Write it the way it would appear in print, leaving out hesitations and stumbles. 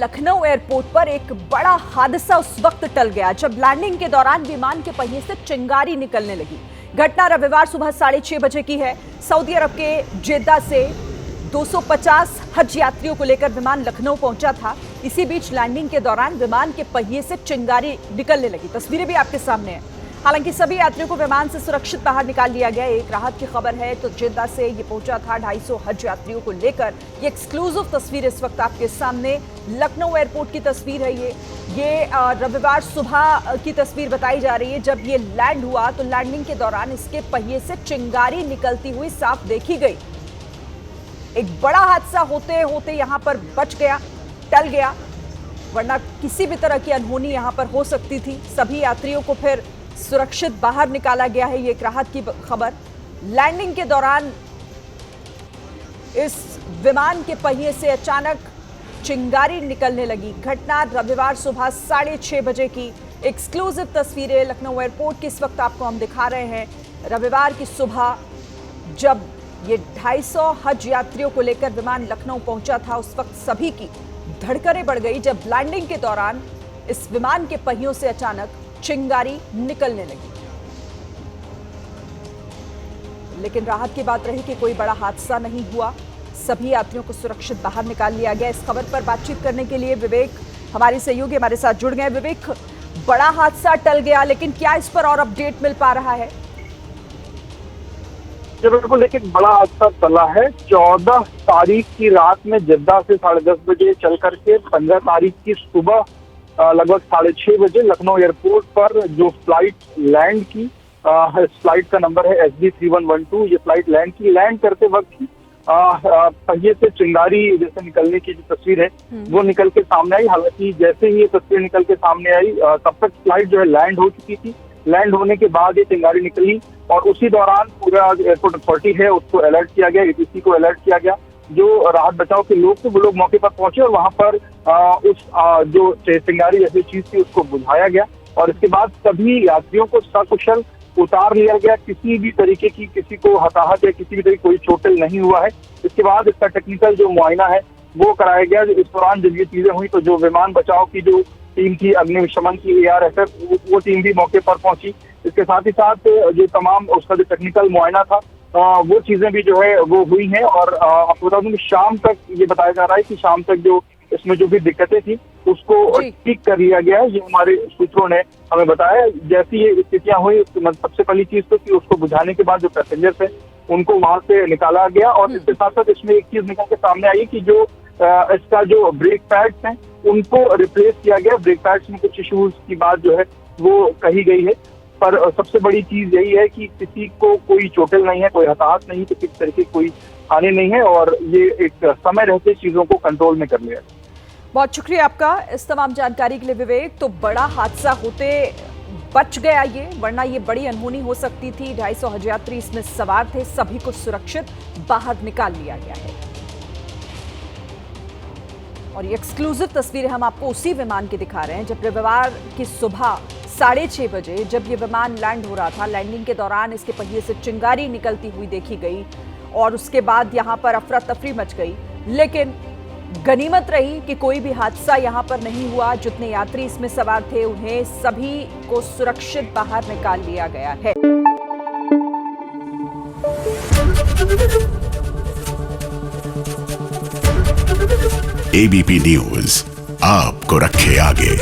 Lucknow airport पर एक बड़ा हादसा उस वक्त टल गया जब लैंडिंग के दौरान विमान के पहिए से चिंगारी निकलने लगी। घटना रविवार सुबह 6:30 बजे की है। सऊदी अरब के जेद्दा से 250 हज यात्रियों को लेकर विमान लखनऊ पहुंचा था। इसी बीच लैंडिंग के दौरान विमान के पहिए से चिंगारी निकलने लगी। तस्वीरें भी आपके सामने हैं। हालांकि सभी यात्रियों को विमान से सुरक्षित बाहर निकाल लिया गया। एक राहत की खबर है तो जेद्दा से ये पहुंचा था 250 हज यात्रियों को लेकर। ये एक्सक्लूसिव तस्वीर इस वक्त आपके सामने लखनऊ एयरपोर्ट की तस्वीर है। ये रविवार सुबह की तस्वीर बताई जा रही है। जब ये लैंड हुआ तो लैंडिंग के दौरान इसके पहिए से चिंगारी निकलती हुई साफ देखी गई। एक बड़ा हादसा होते होते यहां पर बच गया, टल गया, वरना किसी भी तरह की अनहोनी यहां पर हो सकती थी। सभी यात्रियों को फिर सुरक्षित बाहर निकाला गया है। ये एक राहत की खबर। लैंडिंग के दौरान इस विमान के पहिए से अचानक चिंगारी निकलने लगी। घटना रविवार सुबह 6:30 बजे की एक्सक्लूसिव तस्वीरें लखनऊ एयरपोर्ट की इस वक्त आपको हम दिखा रहे हैं। रविवार की सुबह जब ये 250 हज यात्रियों को लेकर विमान लखनऊ पहुंचा था, उस वक्त सभी की धड़कनें बढ़ गई जब लैंडिंग के दौरान इस विमान के पहियों से अचानक चिंगारी निकलने लगी। लेकिन राहत की बात रही कि कोई बड़ा हादसा नहीं हुआ। सभी यात्रियों को सुरक्षित बाहर निकाल लिया गया। इस खबर पर बातचीत करने के लिए विवेक हमारे सहयोगी हमारे साथ जुड़ गए। विवेक, बड़ा हादसा टल गया, लेकिन क्या इस पर और अपडेट मिल पा रहा है? बिल्कुल, लेकिन बड़ा हादसा टला है। 14 तारीख की रात में जेद्दा से 10:30 बजे चल करके 15 तारीख की सुबह लगभग 6:30 बजे लखनऊ एयरपोर्ट पर जो फ्लाइट लैंड की, फ्लाइट का नंबर है SB3112। ये फ्लाइट लैंड की। लैंड करते वक्त पहिए से चिंगारी जैसे निकलने की जो तस्वीर है वो निकल के सामने आई। हालांकि जैसे ही ये तस्वीर निकल के सामने आई तब तक फ्लाइट जो है लैंड हो चुकी थी। लैंड होने के बाद ये चिंगारी निकली और उसी दौरान पूरा एयरपोर्ट अथॉरिटी है उसको अलर्ट किया गया, ATC को अलर्ट किया गया। जो राहत बचाव के लोग थे वो लोग मौके पर पहुंचे और वहां पर जो चिंगारी जैसी चीज थी उसको बुझाया गया और इसके बाद सभी यात्रियों को सकुशल उतार लिया गया। किसी भी तरीके की किसी को हताहत या किसी भी तरीके कोई चोटिल नहीं हुआ है। इसके बाद इसका टेक्निकल जो मुआयना है वो कराया गया। इस दौरान जब ये चीजें हुई तो जो विमान बचाव की जो टीम थी, अग्निशमन की ARSF, वो टीम भी मौके पर पहुंची। इसके साथ ही साथ जो तमाम उसका जो टेक्निकल मुआयना था वो चीजें भी जो है वो हुई हैं और आपको बता दूं कि शाम तक ये बताया जा रहा है कि शाम तक जो इसमें जो भी दिक्कतें थी उसको ठीक कर लिया गया है। ये हमारे सूत्रों ने हमें बताया। जैसी ये स्थितियां हुई सबसे पहली चीज तो कि उसको बुझाने के बाद जो पैसेंजर्स है उनको वहां से निकाला गया और इसके साथ साथ इसमें एक चीज निकल के सामने आई कि जो इसका जो ब्रेक पैड्स हैं उनको रिप्लेस किया गया। ब्रेक पैड्स में कुछ इश्यूज की बात जो है वो कही गई है, पर सबसे बड़ी चीज यही है कि किसी को कोई चोटिल नहीं है, कोई हताहत नहीं, किसी तरीके की कोई हानि नहीं है और ये एक समय रहते चीजों को कंट्रोल में कर लिया। बहुत शुक्रिया आपका इस तमाम जानकारी के लिए विवेक। तो बड़ा हादसा होते बच गया ये, वरना ये बड़ी अनहोनी हो सकती थी। 250 हज यात्री इसमें सवार थे, सभी को सुरक्षित बाहर निकाल लिया गया है। और ये एक्सक्लूसिव तस्वीरें हम आपको उसी विमान की दिखा रहे हैं जब रविवार की सुबह 6:30 बजे जब ये विमान लैंड हो रहा था। लैंडिंग के दौरान इसके पहिए से चिंगारी निकलती हुई देखी गई और उसके बाद यहाँ पर अफरा तफरी मच गई। लेकिन गनीमत रही कि कोई भी हादसा यहाँ पर नहीं हुआ। जितने यात्री इसमें सवार थे उन्हें सभी को सुरक्षित बाहर निकाल लिया गया है। ABP न्यूज आपको रखे आगे।